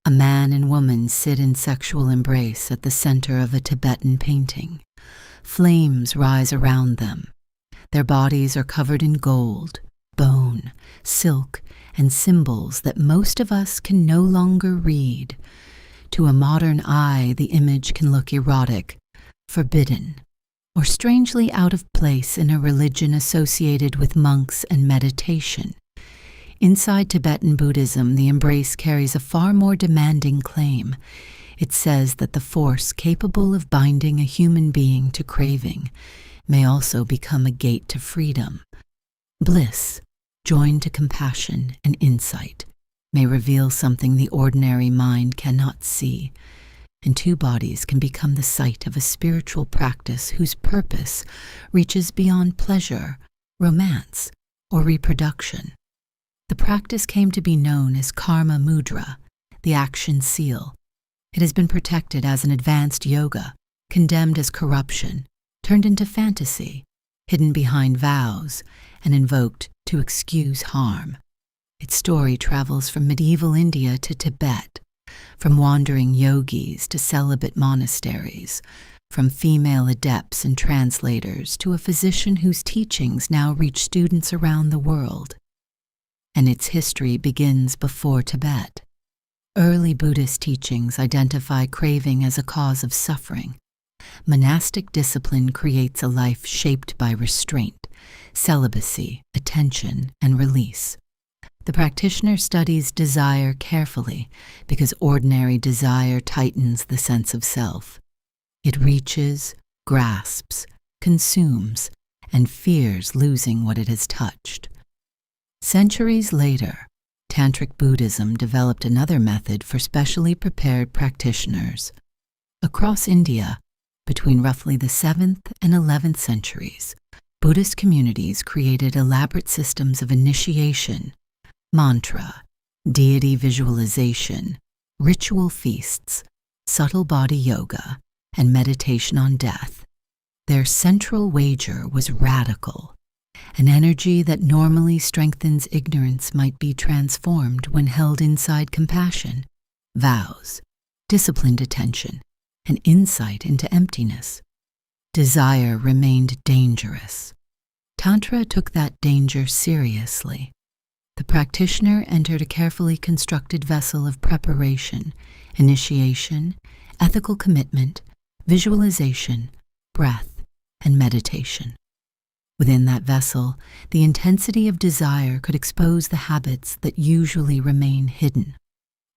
A man and woman sit in sexual embrace at the center of a Tibetan painting. Flames rise around them. Their bodies are covered in gold, bone, silk, and symbols that most of us can no longer read. To a modern eye, the image can look erotic, forbidden, or strangely out of place in a religion associated with monks and meditation. Inside Tibetan Buddhism, the embrace carries a far more demanding claim. It says that the force capable of binding a human being to craving may also become a gate to freedom. Bliss, joined to compassion and insight, may reveal something the ordinary mind cannot see, and two bodies can become the site of a spiritual practice whose purpose reaches beyond pleasure, romance, or reproduction. The practice came to be known as Karmamudra, the action seal. It has been protected as an advanced yoga, condemned as corruption, turned into fantasy, hidden behind vows, and invoked to excuse harm. Its story travels from medieval India to Tibet, from wandering yogis to celibate monasteries, from female adepts and translators to a physician whose teachings now reach students around the world. And its history begins before Tibet. Early Buddhist teachings identify craving as a cause of suffering. Monastic discipline creates a life shaped by restraint, celibacy, attention, and release. The practitioner studies desire carefully because ordinary desire tightens the sense of self. It reaches, grasps, consumes, and fears losing what it has touched. Centuries later, Tantric Buddhism developed another method for specially prepared practitioners. Across India, between roughly the 7th and 11th centuries, Buddhist communities created elaborate systems of initiation, mantra, deity visualization, ritual feasts, subtle body yoga, and meditation on death. Their central wager was radical. An energy that normally strengthens ignorance might be transformed when held inside compassion, vows, disciplined attention, and insight into emptiness. Desire remained dangerous. Tantra took that danger seriously. The practitioner entered a carefully constructed vessel of preparation, initiation, ethical commitment, visualization, breath, and meditation. Within that vessel, the intensity of desire could expose the habits that usually remain hidden.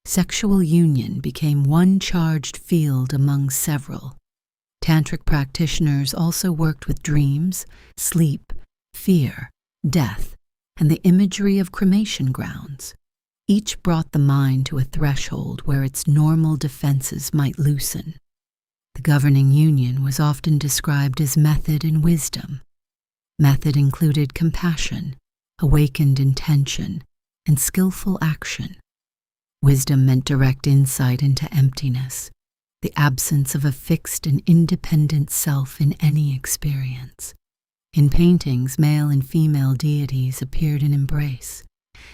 Sexual union became one charged field among several. Tantric practitioners also worked with dreams, sleep, fear, death, and the imagery of cremation grounds. Each brought the mind to a threshold where its normal defenses might loosen. The governing union was often described as method and wisdom. Method included compassion, awakened intention, and skillful action. Wisdom meant direct insight into emptiness, the absence of a fixed and independent self in any experience. In paintings, male and female deities appeared in embrace.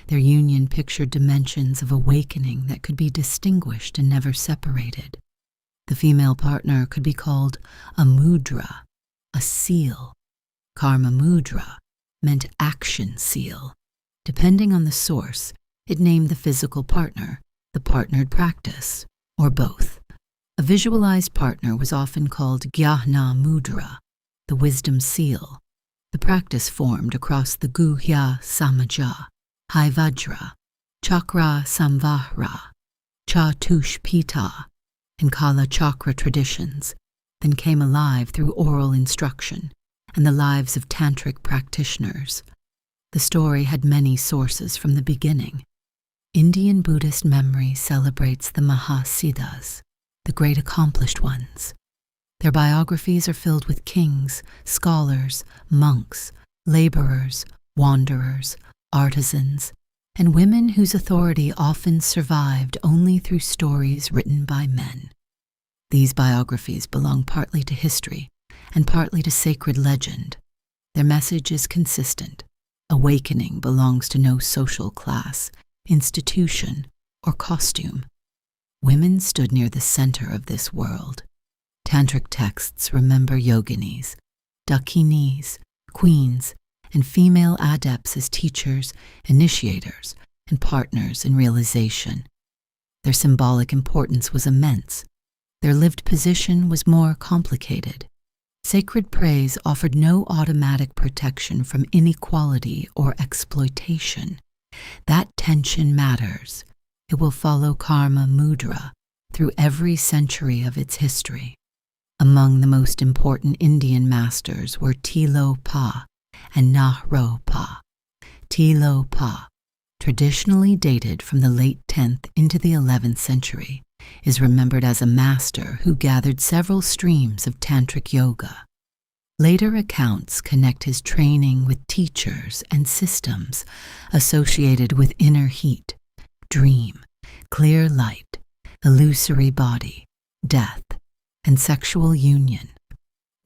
Their union pictured dimensions of awakening that could be distinguished and never separated. The female partner could be called a mudra, a seal. Karmamudra meant action seal. Depending on the source, it named the physical partner, the partnered practice, or both. A visualized partner was often called Gyahna Mudra, the wisdom seal. The practice formed across the Guhya Samaja, High Vajra, Chakra Samvahra, Chatush Pita, and Kala Chakra traditions, then came alive through oral instruction and the lives of tantric practitioners. The story had many sources from the beginning. Indian Buddhist memory celebrates the Mahāsiddhas, the great accomplished ones. Their biographies are filled with kings, scholars, monks, laborers, wanderers, artisans, and women whose authority often survived only through stories written by men. These biographies belong partly to history and partly to sacred legend. Their message is consistent. Awakening belongs to no social class, institution, or costume. women stood near the center of this world. Tantric texts remember yoginis, dakinis, queens, and female adepts as teachers, initiators, and partners in realization. Their symbolic importance was immense. Their lived position was more complicated. Sacred praise offered no automatic protection from inequality or exploitation. That tension matters. It will follow Karmamudra through every century of its history. Among the most important Indian masters were Tilopa and Nāropa. Tilopa, traditionally dated from the late 10th into the 11th century, is remembered as a master who gathered several streams of tantric yoga. Later accounts connect his training with teachers and systems associated with inner heat, dream, clear light, illusory body, death, and sexual union.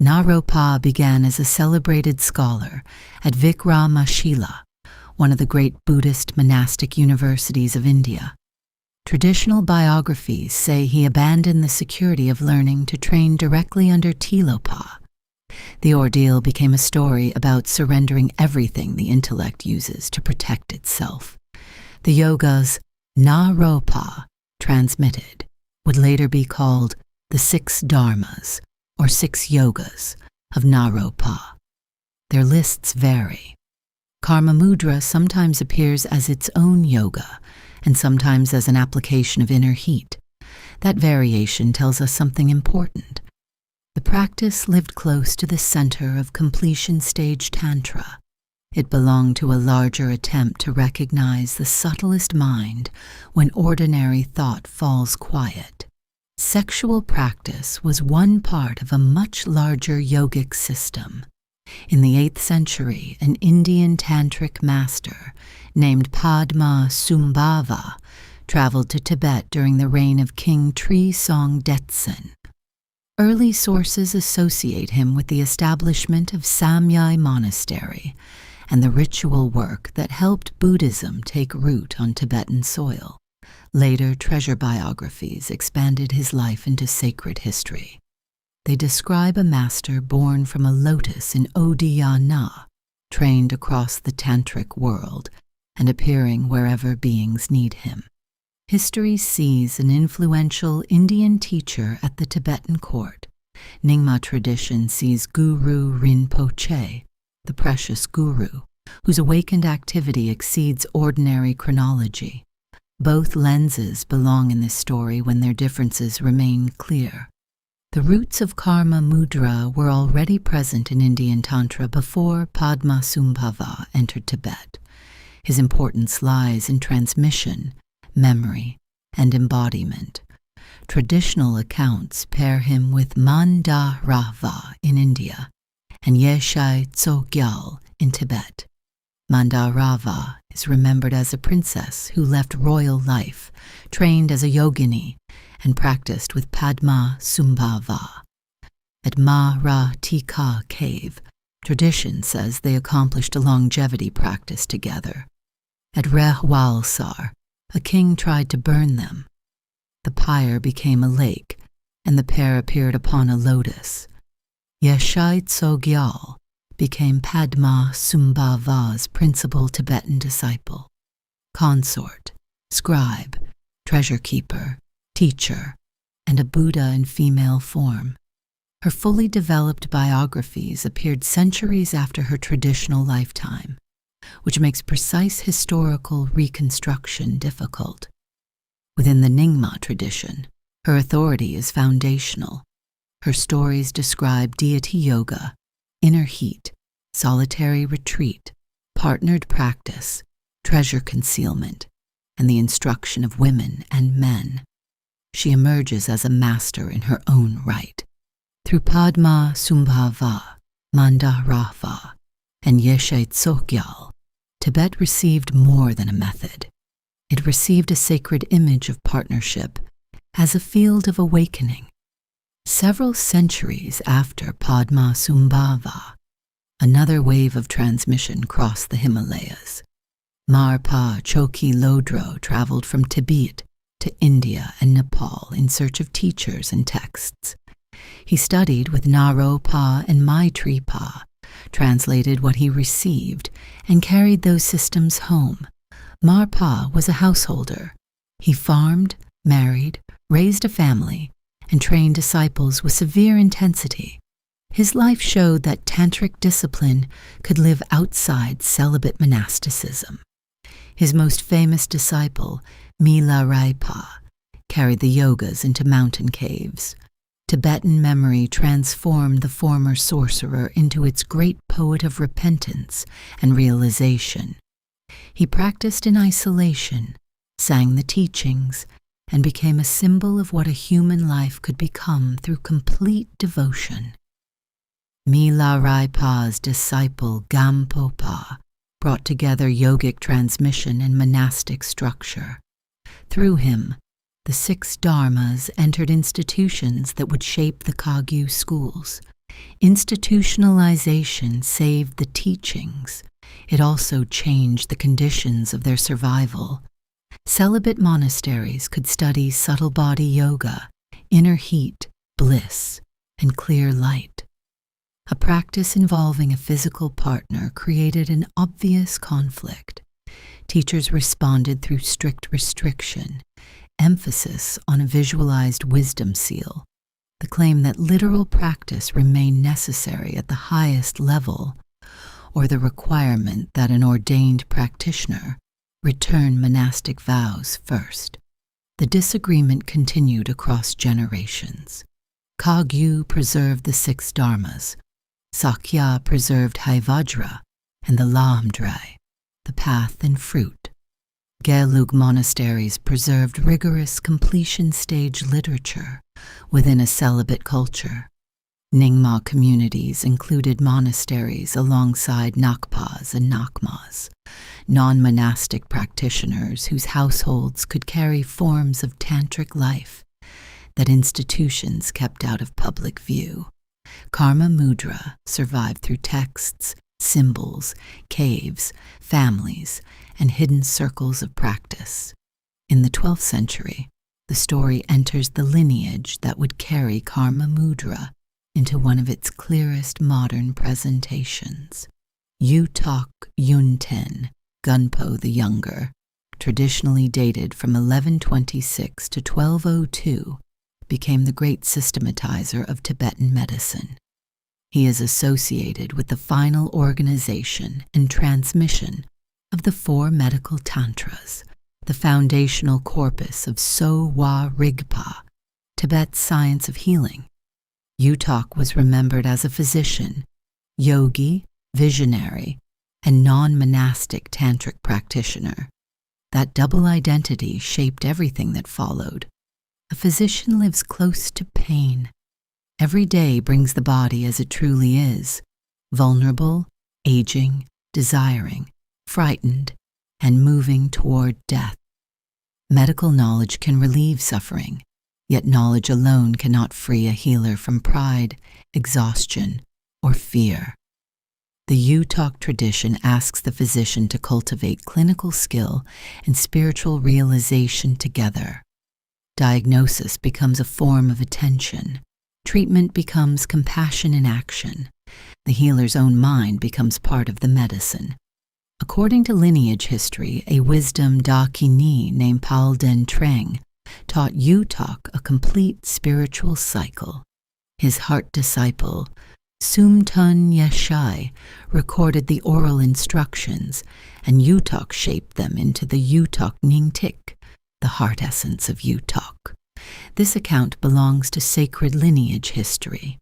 Nāropa began as a celebrated scholar at Vikramashila, one of the great Buddhist monastic universities of India. Traditional biographies say he abandoned the security of learning to train directly under Tilopa. The ordeal became a story about surrendering everything the intellect uses to protect itself. The yogas Nāropa transmitted would later be called the 6 dharmas, or 6 yogas, of Nāropa. Their lists vary. Karmamudra sometimes appears as its own yoga, and sometimes as an application of inner heat. That variation tells us something important. The practice lived close to the center of completion stage Tantra. It belonged to a larger attempt to recognize the subtlest mind when ordinary thought falls quiet. Sexual practice was one part of a much larger yogic system. In the 8th century, an Indian tantric master named Padmasambhava traveled to Tibet during the reign of King Trisongdetsen. Early sources associate him with the establishment of Samye Monastery and the ritual work that helped Buddhism take root on Tibetan soil. Later treasure biographies expanded his life into sacred history. They describe a master born from a lotus in Odiyana, trained across the tantric world, and appearing wherever beings need him. History sees an influential Indian teacher at the Tibetan court. Nyingma tradition sees Guru Rinpoche, the precious guru, whose awakened activity exceeds ordinary chronology. Both lenses belong in this story when their differences remain clear. The roots of Karmamudra were already present in Indian Tantra before Padmasambhava entered Tibet. His importance lies in transmission, memory, and embodiment. Traditional accounts pair him with Mandarava in India and Yeshai Tsogyal in Tibet. Mandarava is remembered as a princess who left royal life, trained as a yogini, and practiced with Padmasambhava. At Maharatika cave, tradition says they accomplished a longevity practice together. At Rehwalsar, a king tried to burn them. The pyre became a lake, and the pair appeared upon a lotus. Yeshai Tsogyal became Padmasambhava's principal Tibetan disciple, consort, scribe, treasure keeper, teacher, and a Buddha in female form. Her fully developed biographies appeared centuries after her traditional lifetime, which makes precise historical reconstruction difficult. Within the Nyingma tradition, her authority is foundational. Her stories describe deity yoga, inner heat, solitary retreat, partnered practice, treasure concealment, and the instruction of women and men. She emerges as a master in her own right. Through Padmasambhava, Mandarava, and Yeshai Tsogyal, Tibet received more than a method. It received a sacred image of partnership as a field of awakening. Several centuries after Padmasambhava, another wave of transmission crossed the Himalayas. Marpa Choki Lodro traveled from Tibet to India and Nepal in search of teachers and texts. He studied with Nāropa and Milarepa, translated what he received, and carried those systems home. Marpa was a householder. He farmed, married, raised a family, and trained disciples with severe intensity. His life showed that tantric discipline could live outside celibate monasticism. His most famous disciple, Milarepa, carried the yogas into mountain caves. Tibetan memory transformed the former sorcerer into its great poet of repentance and realization. He practiced in isolation, sang the teachings, and became a symbol of what a human life could become through complete devotion. Milarepa's disciple Gampopa brought together yogic transmission and monastic structure. Through him, the 6 dharmas entered institutions that would shape the Kagyu schools. Institutionalization saved the teachings. It also changed the conditions of their survival. Celibate monasteries could study subtle body yoga, inner heat, bliss, and clear light. A practice involving a physical partner created an obvious conflict. Teachers responded through strict restriction, emphasis on a visualized wisdom seal, the claim that literal practice remained necessary at the highest level, or the requirement that an ordained practitioner return monastic vows first. The disagreement continued across generations. Kagyu preserved the 6 dharmas. Sakya preserved Haivajra and the Lamdrai, the path and fruit. Gelug monasteries preserved rigorous completion stage literature within a celibate culture. Nyingma communities included monasteries alongside Nakpas and Nakmas, non-monastic practitioners whose households could carry forms of tantric life that institutions kept out of public view. Karmamudra survived through texts, symbols, caves, families, and hidden circles of practice. In the 12th century, the story enters the lineage that would carry Karmamudra into one of its clearest modern presentations. Yuthok Yunten, Gunpo the Younger, traditionally dated from 1126 to 1202, became the great systematizer of Tibetan medicine. He is associated with the final organization and transmission of the 4 medical tantras, the foundational corpus of So-Wa Rigpa, Tibet's science of healing. Yuthok was remembered as a physician, yogi, visionary, and non-monastic tantric practitioner. That double identity shaped everything that followed. A physician lives close to pain. Every day brings the body as it truly is, vulnerable, aging, desiring, frightened, and moving toward death. Medical knowledge can relieve suffering, yet knowledge alone cannot free a healer from pride, exhaustion, or fear. The Yuthok tradition asks the physician to cultivate clinical skill and spiritual realization together. Diagnosis becomes a form of attention. Treatment becomes compassion in action. The healer's own mind becomes part of the medicine. According to lineage history, a wisdom Dakini named Palden Treng taught Yuthok a complete spiritual cycle. His heart disciple, Sumtun Yeshai, recorded the oral instructions, and Yuthok shaped them into the Yuthok Nyingthig, the heart essence of Yuthok. This account belongs to sacred lineage history.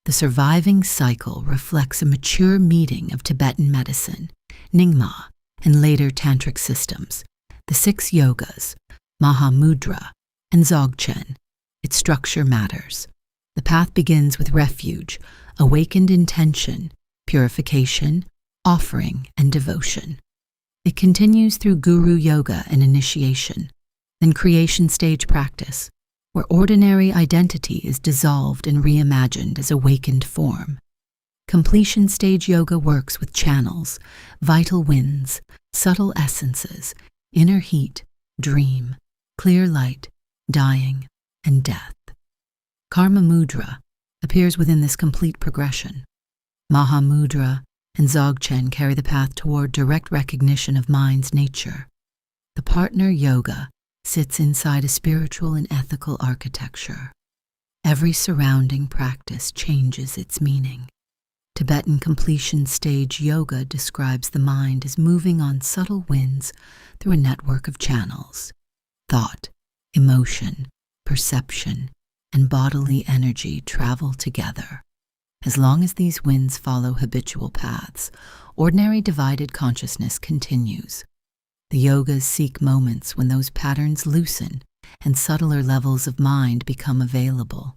The surviving cycle reflects a mature meeting of Tibetan medicine, Nyingma, and later tantric systems, the 6 yogas, Mahamudra, and Dzogchen. Its structure matters. The path begins with refuge, awakened intention, purification, offering, and devotion. It continues through guru yoga and initiation, then creation stage practice, where ordinary identity is dissolved and reimagined as awakened form. Completion stage yoga works with channels, vital winds, subtle essences, inner heat, dream, clear light, dying, and death. Karmamudra appears within this complete progression. Mahamudra and Dzogchen carry the path toward direct recognition of mind's nature. The partner yoga sits inside a spiritual and ethical architecture. Every surrounding practice changes its meaning. Tibetan completion stage yoga describes the mind as moving on subtle winds through a network of channels. Thought, emotion, perception, and bodily energy travel together. As long as these winds follow habitual paths, ordinary divided consciousness continues. The yogas seek moments when those patterns loosen and subtler levels of mind become available.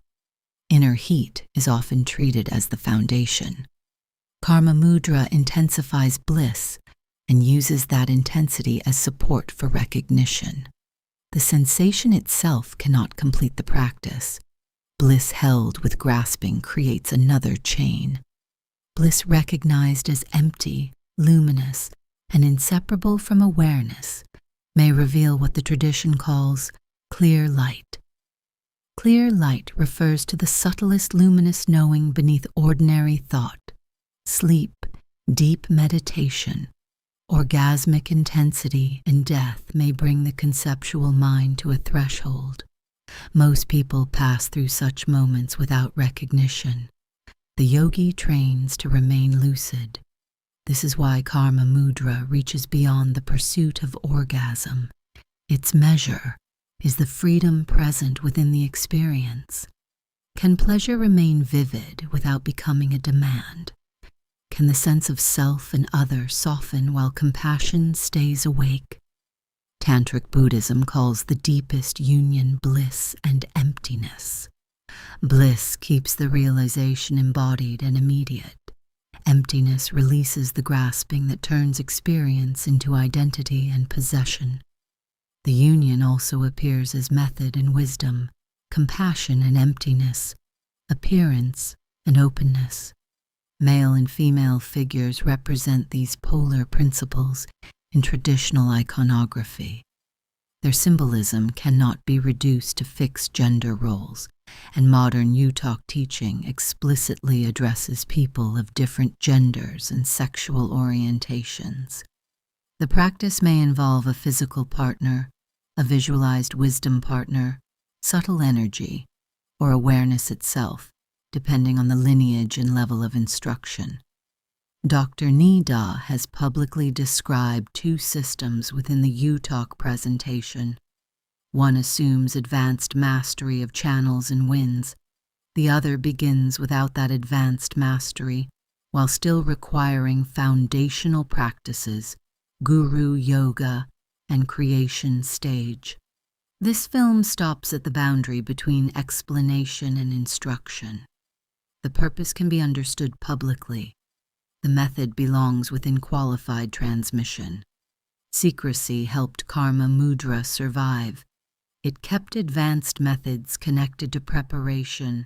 Inner heat is often treated as the foundation. Karmamudra intensifies bliss and uses that intensity as support for recognition. The sensation itself cannot complete the practice. Bliss held with grasping creates another chain. Bliss recognized as empty, luminous, and inseparable from awareness may reveal what the tradition calls clear light. Clear light refers to the subtlest luminous knowing beneath ordinary thought. Sleep, deep meditation, orgasmic intensity, and death may bring the conceptual mind to a threshold. Most people pass through such moments without recognition. The yogi trains to remain lucid. This is why Karmamudra reaches beyond the pursuit of orgasm. Its measure is the freedom present within the experience. Can pleasure remain vivid without becoming a demand? Can the sense of self and other soften while compassion stays awake? Tantric Buddhism calls the deepest union bliss and emptiness. Bliss keeps the realization embodied and immediate. Emptiness releases the grasping that turns experience into identity and possession. The union also appears as method and wisdom, compassion and emptiness, appearance and openness. Male and female figures represent these polar principles in traditional iconography. Their symbolism cannot be reduced to fixed gender roles, and modern Yuthok teaching explicitly addresses people of different genders and sexual orientations. The practice may involve a physical partner, a visualized wisdom partner, subtle energy, or awareness itself, depending on the lineage and level of instruction. Dr. Nida has publicly described two systems within the Yuthok presentation. One assumes advanced mastery of channels and winds. The other begins without that advanced mastery, while still requiring foundational practices, guru yoga, and creation stage. This film stops at the boundary between explanation and instruction. The purpose can be understood publicly. The method belongs within qualified transmission. Secrecy helped Karmamudra survive. It kept advanced methods connected to preparation,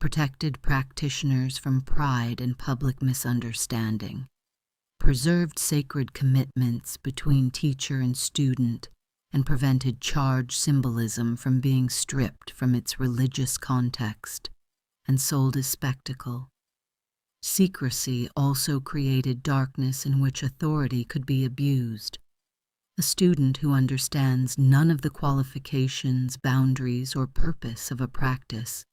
protected practitioners from pride and public misunderstanding, preserved sacred commitments between teacher and student, and prevented charged symbolism from being stripped from its religious context and sold as spectacle. Secrecy also created darkness in which authority could be abused. A student who understands none of the qualifications, boundaries, or purpose of a practice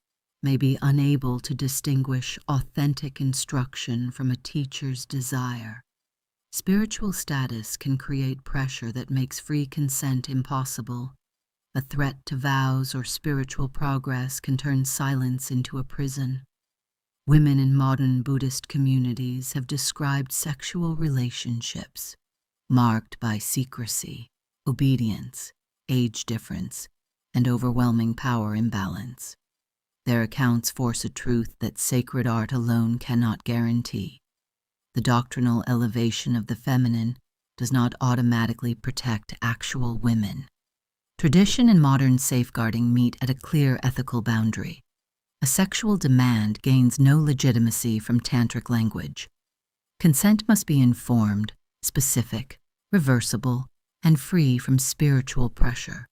may be unable to distinguish authentic instruction from a teacher's desire. Spiritual status can create pressure that makes free consent impossible. A threat to vows or spiritual progress can turn silence into a prison. Women in modern Buddhist communities have described sexual relationships marked by secrecy, obedience, age difference, and overwhelming power imbalance. Their accounts force a truth that sacred art alone cannot guarantee. The doctrinal elevation of the feminine does not automatically protect actual women. Tradition and modern safeguarding meet at a clear ethical boundary. A sexual demand gains no legitimacy from tantric language. Consent must be informed, specific, reversible, and free from spiritual pressure.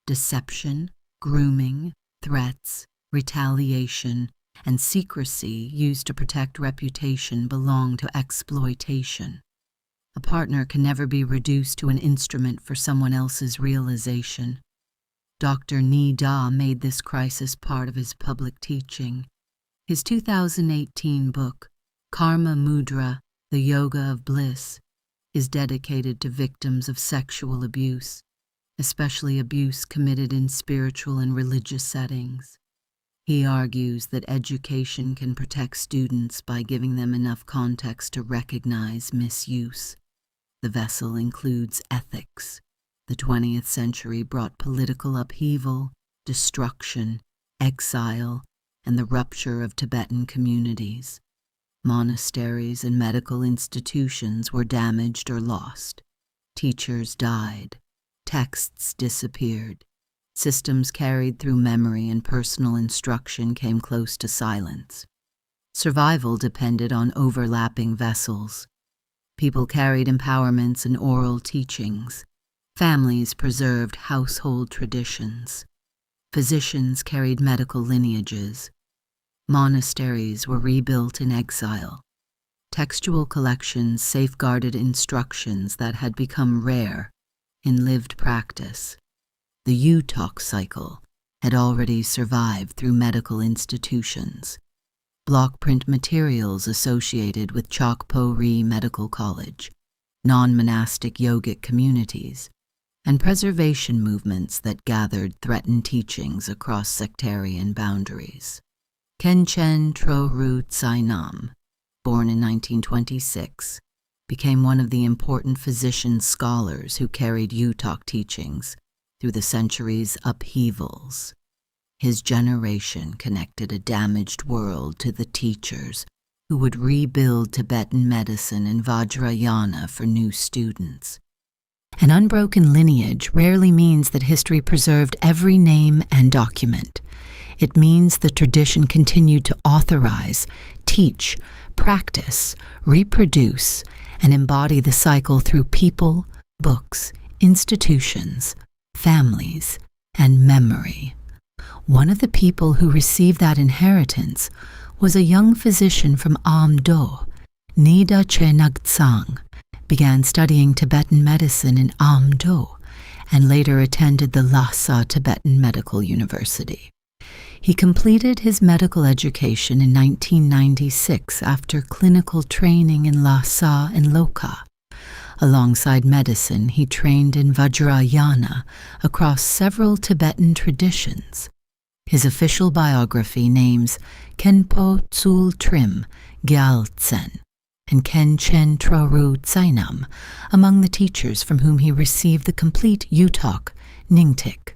deception, grooming, threats, retaliation, and secrecy used to protect reputation belong to exploitation. A partner can never be reduced to an instrument for someone else's realization. Dr. Nida made this crisis part of his public teaching. His 2018 book, Karmamudrā, The Yoga of Bliss, is dedicated to victims of sexual abuse, especially abuse committed in spiritual and religious settings. He argues that education can protect students by giving them enough context to recognize misuse. The vessel includes ethics. The 20th century brought political upheaval, destruction, exile, and the rupture of Tibetan communities. Monasteries and medical institutions were damaged or lost. Teachers died. Texts disappeared. Systems carried through memory and personal instruction came close to silence. Survival depended on overlapping vessels. People carried empowerments and oral teachings. Families preserved household traditions. Physicians carried medical lineages. Monasteries were rebuilt in exile. Textual collections safeguarded instructions that had become rare in lived practice. The Yuthok cycle had already survived through medical institutions. Block print materials associated with Chokpo Medical College, non-monastic yogic communities, and preservation movements that gathered threatened teachings across sectarian boundaries. Khenchen Troru Tsainam, born in 1926, became one of the important physician scholars who carried Yuthok teachings through the centuries' upheavals. His generation connected a damaged world to the teachers who would rebuild Tibetan medicine and Vajrayana for new students. An unbroken lineage rarely means that history preserved every name and document. It means the tradition continued to authorize, teach, practice, reproduce, and embody the cycle through people, books, institutions, families, and memory. One of the people who received that inheritance was a young physician from Amdo, Nida Chenagtsang, began studying Tibetan medicine in Amdo, and later attended the Lhasa Tibetan Medical University. He completed his medical education in 1996 after clinical training in Lhasa and Loka. Alongside medicine, he trained in Vajrayana across several Tibetan traditions. His official biography names Khenpo Tsul Trim Gyaltsen and Khenchen Troru Tsainam among the teachers from whom he received the complete Yuthok, Nyingthig.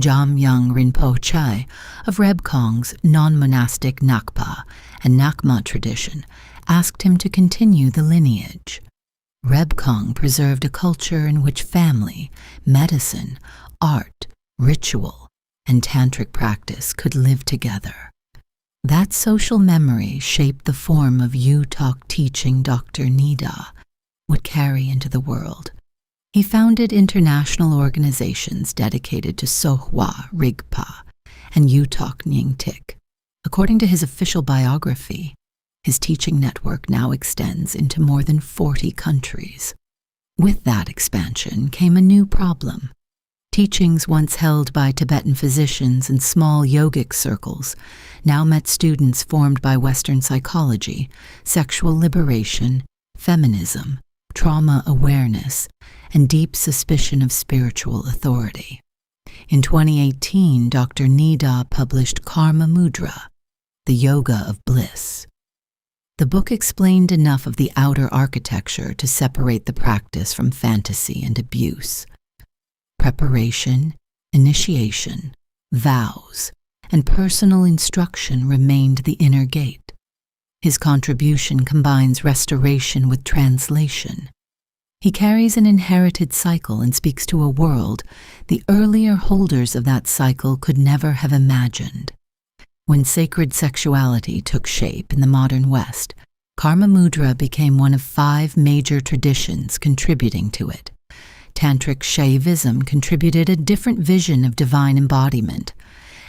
Jamyang Rinpoche of Rebkong's non-monastic Nakpa and Nakma tradition asked him to continue the lineage. Rebkong preserved a culture in which family, medicine, art, ritual, and tantric practice could live together. That social memory shaped the form of Yuthok teaching Dr. Nida would carry into the world. He founded international organizations dedicated to Sohwa Rigpa and Yuthok Nyingthig. According to his official biography, his teaching network now extends into more than 40 countries. With that expansion came a new problem. Teachings once held by Tibetan physicians in small yogic circles now met students formed by Western psychology, sexual liberation, feminism, trauma awareness, and deep suspicion of spiritual authority. In 2018, Dr. Nida published Karmamudrā, The Yoga of Bliss. The book explained enough of the outer architecture to separate the practice from fantasy and abuse. Preparation, initiation, vows, and personal instruction remained the inner gate. His contribution combines restoration with translation. He carries an inherited cycle and speaks to a world the earlier holders of that cycle could never have imagined. When sacred sexuality took shape in the modern West, Karmamudra became one of 5 major traditions contributing to it. Tantric Shaivism contributed a different vision of divine embodiment.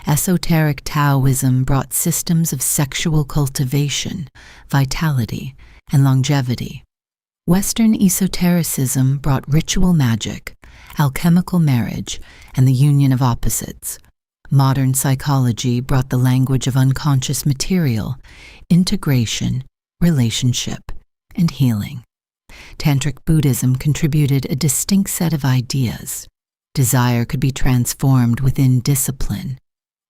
Esoteric Taoism brought systems of sexual cultivation, vitality, and longevity. Western esotericism brought ritual magic, alchemical marriage, and the union of opposites. Modern psychology brought the language of unconscious material, integration, relationship, and healing. Tantric Buddhism contributed a distinct set of ideas. Desire could be transformed within discipline.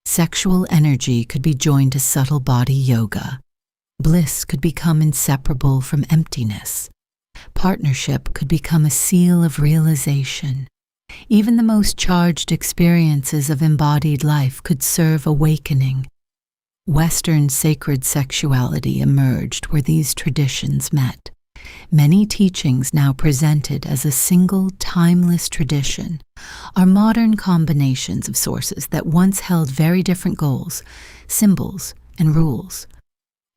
Sexual energy could be joined to subtle body yoga. Bliss could become inseparable from emptiness. Partnership could become a seal of realization. Even the most charged experiences of embodied life could serve awakening. Western sacred sexuality emerged where these traditions met. Many teachings now presented as a single, timeless tradition are modern combinations of sources that once held very different goals, symbols, and rules.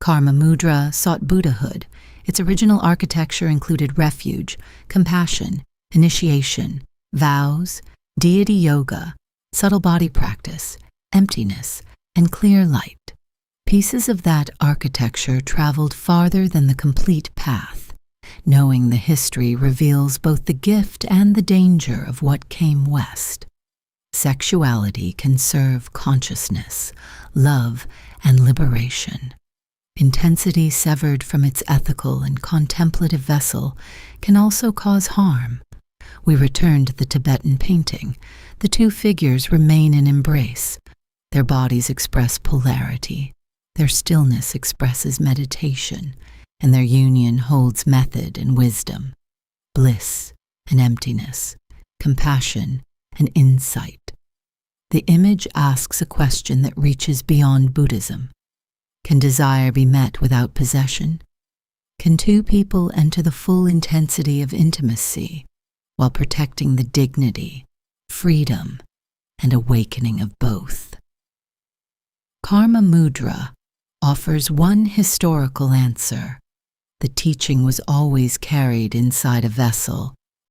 Karmamudra sought Buddhahood. Its original architecture included refuge, compassion, initiation, vows, deity yoga, subtle body practice, emptiness, and clear light. Pieces of that architecture traveled farther than the complete path. Knowing the history reveals both the gift and the danger of what came west. Sexuality can serve consciousness, love, and liberation. Intensity severed from its ethical and contemplative vessel can also cause harm. We return to the Tibetan painting. The two figures remain in embrace. Their bodies express polarity. Their stillness expresses meditation, and their union holds method and wisdom, bliss and emptiness, compassion and insight. The image asks a question that reaches beyond Buddhism. Can desire be met without possession? Can two people enter the full intensity of intimacy while protecting the dignity, freedom, and awakening of both? Karmamudra offers one historical answer. The teaching was always carried inside a vessel,